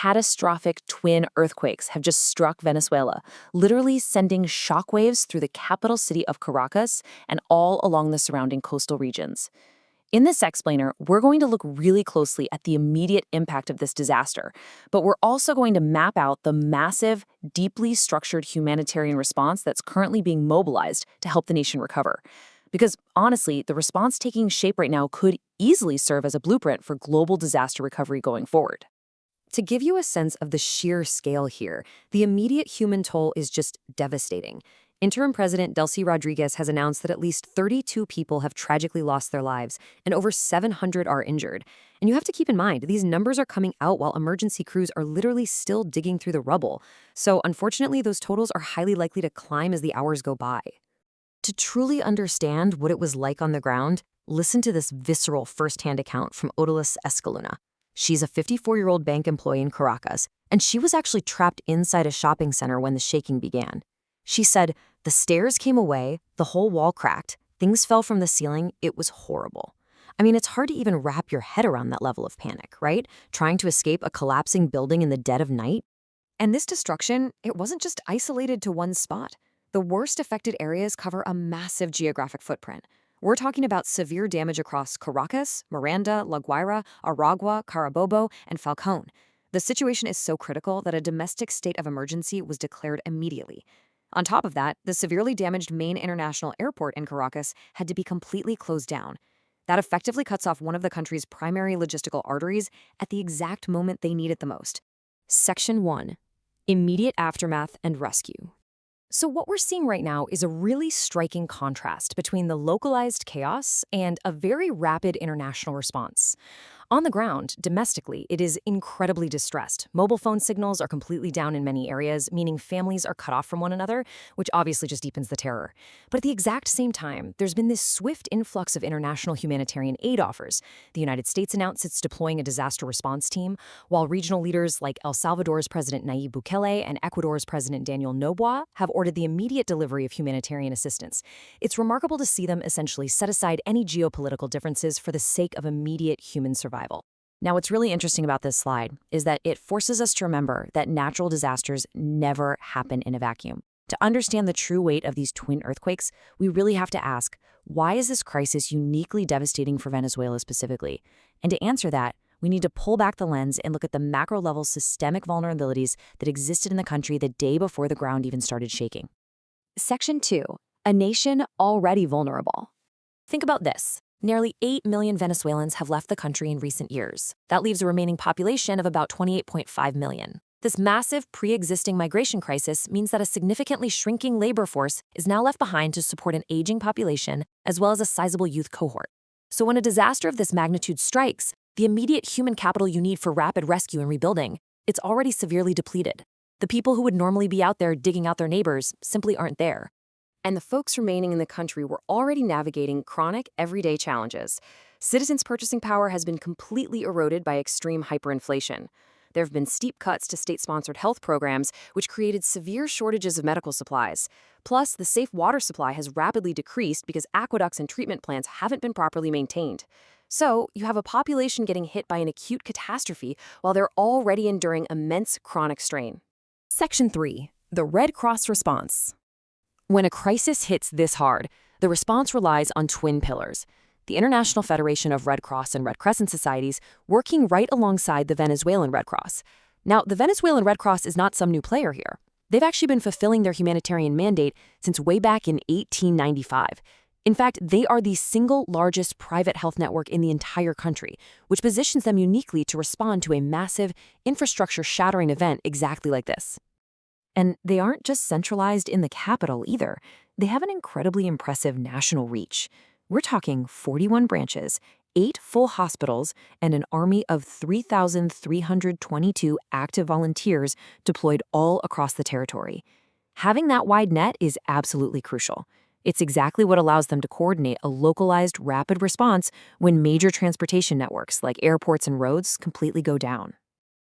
catastrophic twin earthquakes have just struck Venezuela, literally sending shockwaves through the capital city of Caracas and all along the surrounding coastal regions. In this explainer, we're going to look really closely at the immediate impact of this disaster, but we're also going to map out the massive, deeply structured humanitarian response that's currently being mobilized to help the nation recover. Because honestly, the response taking shape right now could easily serve as a blueprint for global disaster recovery going forward. To give you a sense of the sheer scale here, the immediate human toll is just devastating. Interim President Delcy Rodriguez has announced that at least 32 people have tragically lost their lives, and over 700 are injured. And you have to keep in mind, these numbers are coming out while emergency crews are literally still digging through the rubble. So unfortunately, those totals are highly likely to climb as the hours go by. To truly understand what it was like on the ground, listen to this visceral first-hand account from Odalis Escaluna. She's a 54-year-old bank employee in Caracas, and she was actually trapped inside a shopping center when the shaking began. She said, "The stairs came away, the whole wall cracked, things fell from the ceiling, it was horrible." I mean, it's hard to even wrap your head around that level of panic, right? Trying to escape a collapsing building in the dead of night. And this destruction, it wasn't just isolated to one spot. The worst affected areas cover a massive geographic footprint. We're talking about severe damage across Caracas, Miranda, La Guaira, Aragua, Carabobo, and Falcón. The situation is so critical that a domestic state of emergency was declared immediately. On top of that, the severely damaged main international airport in Caracas had to be completely closed down. That effectively cuts off one of the country's primary logistical arteries at the exact moment they need it the most. Section 1. Immediate aftermath and rescue. So what we're seeing right now is a really striking contrast between the localized chaos and a very rapid international response. On the ground, domestically, it is incredibly distressed. Mobile phone signals are completely down in many areas, meaning families are cut off from one another, which obviously just deepens the terror. But at the exact same time, there's been this swift influx of international humanitarian aid offers. The United States announced it's deploying a disaster response team, while regional leaders like El Salvador's President Nayib Bukele and Ecuador's President Daniel Noboa have ordered the immediate delivery of humanitarian assistance. It's remarkable to see them essentially set aside any geopolitical differences for the sake of immediate human survival. Now, what's really interesting about this slide is that it forces us to remember that natural disasters never happen in a vacuum. To understand the true weight of these twin earthquakes, we really have to ask, why is this crisis uniquely devastating for Venezuela specifically? And to answer that, we need to pull back the lens and look at the macro-level systemic vulnerabilities that existed in the country the day before the ground even started shaking. Section 2. A nation already vulnerable. Think about this. Nearly 8 million Venezuelans have left the country in recent years. That leaves a remaining population of about 28.5 million. This massive pre-existing migration crisis means that a significantly shrinking labor force is now left behind to support an aging population as well as a sizable youth cohort. So when a disaster of this magnitude strikes, the immediate human capital you need for rapid rescue and rebuilding, it's already severely depleted. The people who would normally be out there digging out their neighbors simply aren't there. And the folks remaining in the country were already navigating chronic, everyday challenges. Citizens' purchasing power has been completely eroded by extreme hyperinflation. There have been steep cuts to state-sponsored health programs, which created severe shortages of medical supplies. Plus, the safe water supply has rapidly decreased because aqueducts and treatment plants haven't been properly maintained. So, you have a population getting hit by an acute catastrophe while they're already enduring immense chronic strain. Section 3. The Red Cross response. When a crisis hits this hard, the response relies on twin pillars. The International Federation of Red Cross and Red Crescent Societies working right alongside the Venezuelan Red Cross. Now, the Venezuelan Red Cross is not some new player here. They've actually been fulfilling their humanitarian mandate since way back in 1895. In fact, they are the single largest private health network in the entire country, which positions them uniquely to respond to a massive, infrastructure-shattering event exactly like this. And they aren't just centralized in the capital either. They have an incredibly impressive national reach. We're talking 41 branches, 8 full hospitals, and an army of 3,322 active volunteers deployed all across the territory. Having that wide net is absolutely crucial. It's exactly what allows them to coordinate a localized, rapid response when major transportation networks like airports and roads completely go down.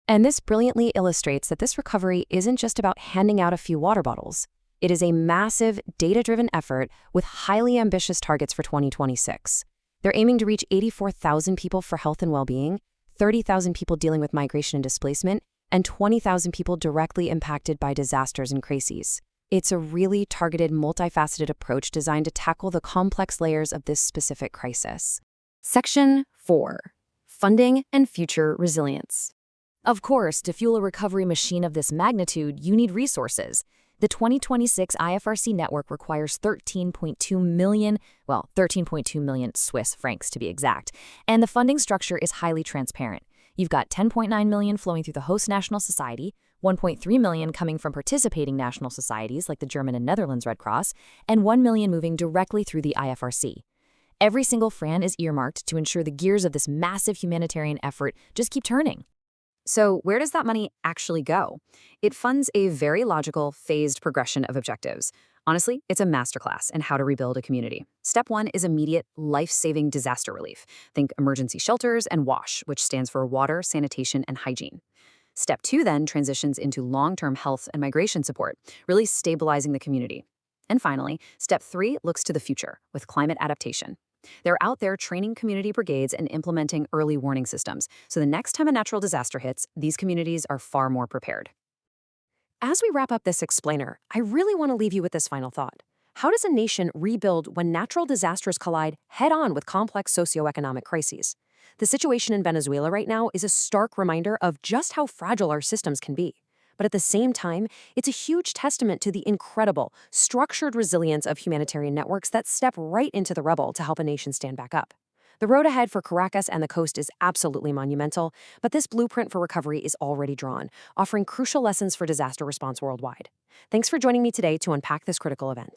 And this brilliantly illustrates that this recovery isn't just about handing out a few water bottles. It is a massive, data-driven effort with highly ambitious targets for 2026. They're aiming to reach 84,000 people for health and well-being, 30,000 people dealing with migration and displacement, and 20,000 people directly impacted by disasters and crises. It's a really targeted, multifaceted approach designed to tackle the complex layers of this specific crisis. Section 4. Funding and Future Resilience. Of course, to fuel a recovery machine of this magnitude, you need resources. The 2026 IFRC network requires 13.2 million Swiss francs to be exact, and the funding structure is highly transparent. You've got 10.9 million flowing through the host national society, 1.3 million coming from participating national societies like the German and Netherlands Red Cross, and 1 million moving directly through the IFRC. Every single franc is earmarked to ensure the gears of this massive humanitarian effort just keep turning. So where does that money actually go? It funds a very logical, phased progression of objectives. Honestly, it's a masterclass in how to rebuild a community. Step 1 is immediate, life-saving disaster relief. Think emergency shelters and WASH, which stands for water, sanitation, and hygiene. Step 2 then transitions into long-term health and migration support, really stabilizing the community. And finally, Step 3 looks to the future with climate adaptation. They're out there training community brigades and implementing early warning systems, so the next time a natural disaster hits, these communities are far more prepared. As we wrap up this explainer, I really want to leave you with this final thought. How does a nation rebuild when natural disasters collide head-on with complex socioeconomic crises? The situation in Venezuela right now is a stark reminder of just how fragile our systems can be. But at the same time, it's a huge testament to the incredible, structured resilience of humanitarian networks that step right into the rubble to help a nation stand back up. The road ahead for Caracas and the coast is absolutely monumental, but this blueprint for recovery is already drawn, offering crucial lessons for disaster response worldwide. Thanks for joining me today to unpack this critical event.